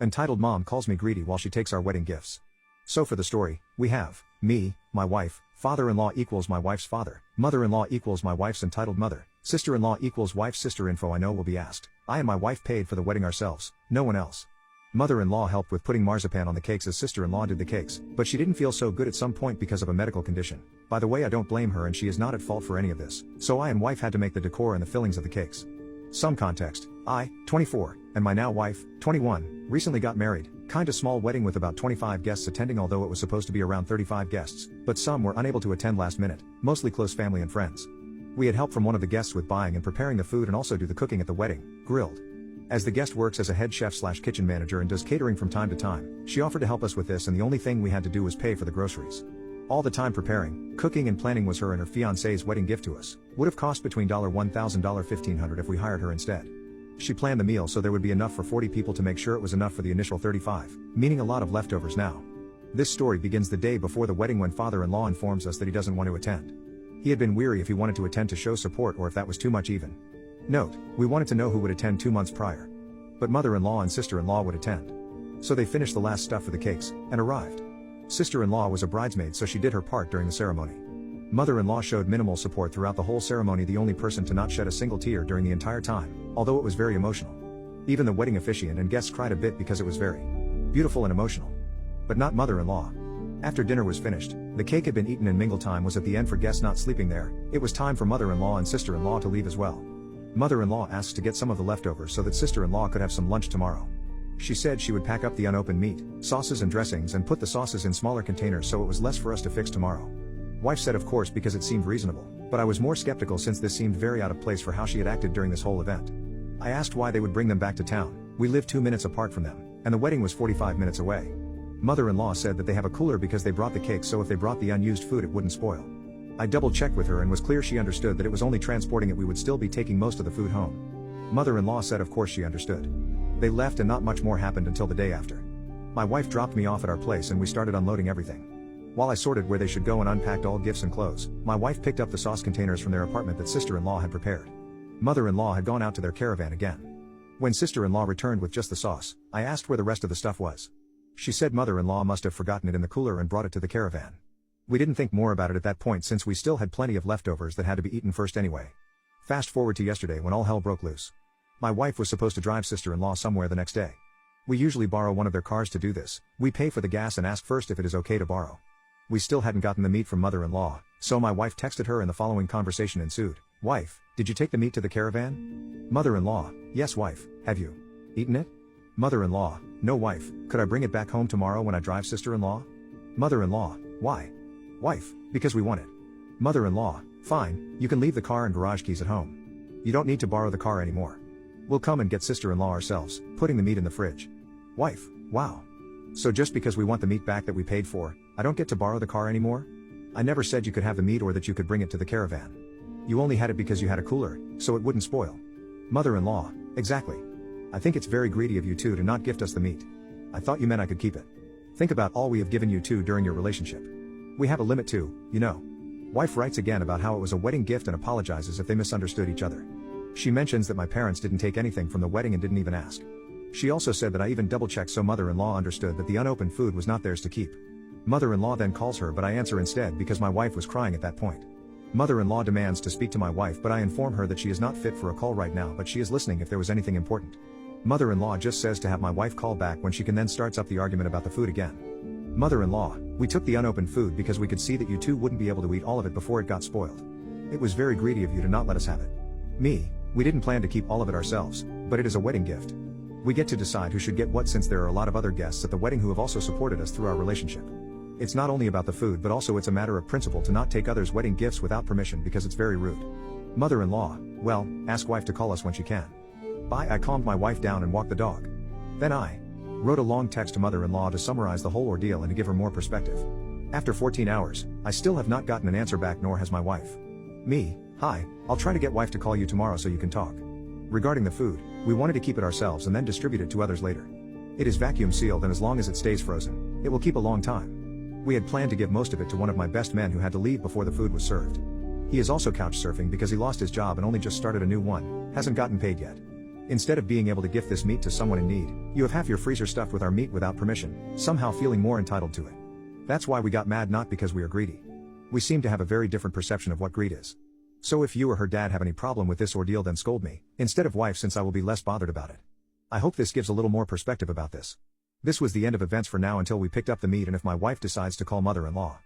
Entitled Mom calls me greedy while she takes our wedding gifts. So for the story, we have me, my wife, father-in-law equals my wife's father, mother-in-law equals my wife's entitled mother, sister-in-law equals wife's sister. Info I know will be asked. I and my wife paid for the wedding ourselves, no one else. Mother-in-law helped with putting marzipan on the cakes as sister-in-law did the cakes, but she didn't feel so good at some point because of a medical condition. By the way, I don't blame her and she is not at fault for any of this, so I and wife had to make the decor and the fillings of the cakes. Some context: I, 24, and my now wife, 21, recently got married. Kinda small wedding with about 25 guests attending, although it was supposed to be around 35 guests, but some were unable to attend last minute, mostly close family and friends. We had help from one of the guests with buying and preparing the food and also do the cooking at the wedding, grilled. As the guest works as a head chef/kitchen manager and does catering from time to time, she offered to help us with this, and the only thing we had to do was pay for the groceries. All the time preparing, cooking and planning was her and her fiancé's wedding gift to us. Would have cost between $1,000 and $1,500 if we hired her instead. She planned the meal so there would be enough for 40 people to make sure it was enough for the initial 35, meaning a lot of leftovers now. This story begins the day before the wedding when father-in-law informs us that he doesn't want to attend. He had been weary if he wanted to attend to show support or if that was too much even. Note, we wanted to know who would attend 2 months prior. But mother-in-law and sister-in-law would attend. So they finished the last stuff for the cakes, and arrived. Sister-in-law was a bridesmaid, so she did her part during the ceremony. Mother-in-law showed minimal support throughout the whole ceremony, the only person to not shed a single tear during the entire time, although it was very emotional. Even the wedding officiant and guests cried a bit because it was very beautiful and emotional. But not mother-in-law. After dinner was finished, the cake had been eaten and mingle time was at the end for guests not sleeping there. It was time for mother-in-law and sister-in-law to leave as well. Mother-in-law asks to get some of the leftovers so that sister-in-law could have some lunch tomorrow. She said she would pack up the unopened meat, sauces and dressings and put the sauces in smaller containers so it was less for us to fix tomorrow. Wife said of course because it seemed reasonable, but I was more skeptical since this seemed very out of place for how she had acted during this whole event. I asked why they would bring them back to town. We live 2 minutes apart from them, and the wedding was 45 minutes away. Mother-in-law said that they have a cooler because they brought the cake, so if they brought the unused food it wouldn't spoil. I double-checked with her and was clear she understood that it was only transporting it, we would still be taking most of the food home. Mother-in-law said of course she understood. They left and not much more happened until the day after. My wife dropped me off at our place and we started unloading everything. While I sorted where they should go and unpacked all gifts and clothes, my wife picked up the sauce containers from their apartment that sister-in-law had prepared. Mother-in-law had gone out to their caravan again. When sister-in-law returned with just the sauce, I asked where the rest of the stuff was. She said mother-in-law must have forgotten it in the cooler and brought it to the caravan. We didn't think more about it at that point since we still had plenty of leftovers that had to be eaten first anyway. Fast forward to yesterday when all hell broke loose. My wife was supposed to drive sister-in-law somewhere the next day. We usually borrow one of their cars to do this. We pay for the gas and ask first if it is okay to borrow. We still hadn't gotten the meat from mother-in-law, so my wife texted her and the following conversation ensued. Wife, did you take the meat to the caravan? Mother-in-law, yes wife, have you eaten it? Mother-in-law, no wife, could I bring it back home tomorrow when I drive sister-in-law? Mother-in-law, why? Wife, because we want it. Mother-in-law, fine, you can leave the car and garage keys at home. You don't need to borrow the car anymore. We'll come and get sister-in-law ourselves, putting the meat in the fridge. Wife, wow. So just because we want the meat back that we paid for, I don't get to borrow the car anymore? I never said you could have the meat or that you could bring it to the caravan. You only had it because you had a cooler, so it wouldn't spoil. Mother-in-law, exactly. I think it's very greedy of you two to not gift us the meat. I thought you meant I could keep it. Think about all we have given you two during your relationship. We have a limit too, you know. Wife writes again about how it was a wedding gift and apologizes if they misunderstood each other. She mentions that my parents didn't take anything from the wedding and didn't even ask. She also said that I even double-checked so mother-in-law understood that the unopened food was not theirs to keep. Mother-in-law then calls her but I answer instead because my wife was crying at that point. Mother-in-law demands to speak to my wife but I inform her that she is not fit for a call right now but she is listening if there was anything important. Mother-in-law just says to have my wife call back when she can, then starts up the argument about the food again. Mother-in-law, we took the unopened food because we could see that you two wouldn't be able to eat all of it before it got spoiled. It was very greedy of you to not let us have it. Me, we didn't plan to keep all of it ourselves, but it is a wedding gift. We get to decide who should get what since there are a lot of other guests at the wedding who have also supported us through our relationship. It's not only about the food but also it's a matter of principle to not take others' wedding gifts without permission because it's very rude. Mother-in-law, well, ask wife to call us when she can. Bye. I calmed my wife down and walked the dog. Then I wrote a long text to mother-in-law to summarize the whole ordeal and to give her more perspective. After 14 hours, I still have not gotten an answer back, nor has my wife. Me, hi, I'll try to get wife to call you tomorrow so you can talk. Regarding the food, we wanted to keep it ourselves and then distribute it to others later. It is vacuum sealed and as long as it stays frozen, it will keep a long time. We had planned to give most of it to one of my best men who had to leave before the food was served. He is also couch surfing because he lost his job and only just started a new one, hasn't gotten paid yet. Instead of being able to gift this meat to someone in need, you have half your freezer stuffed with our meat without permission, somehow feeling more entitled to it. That's why we got mad, not because we are greedy. We seem to have a very different perception of what greed is. So if you or her dad have any problem with this ordeal, then scold me, instead of wife, since I will be less bothered about it. I hope this gives a little more perspective about this. This was the end of events for now until we picked up the meat, and if my wife decides to call mother-in-law,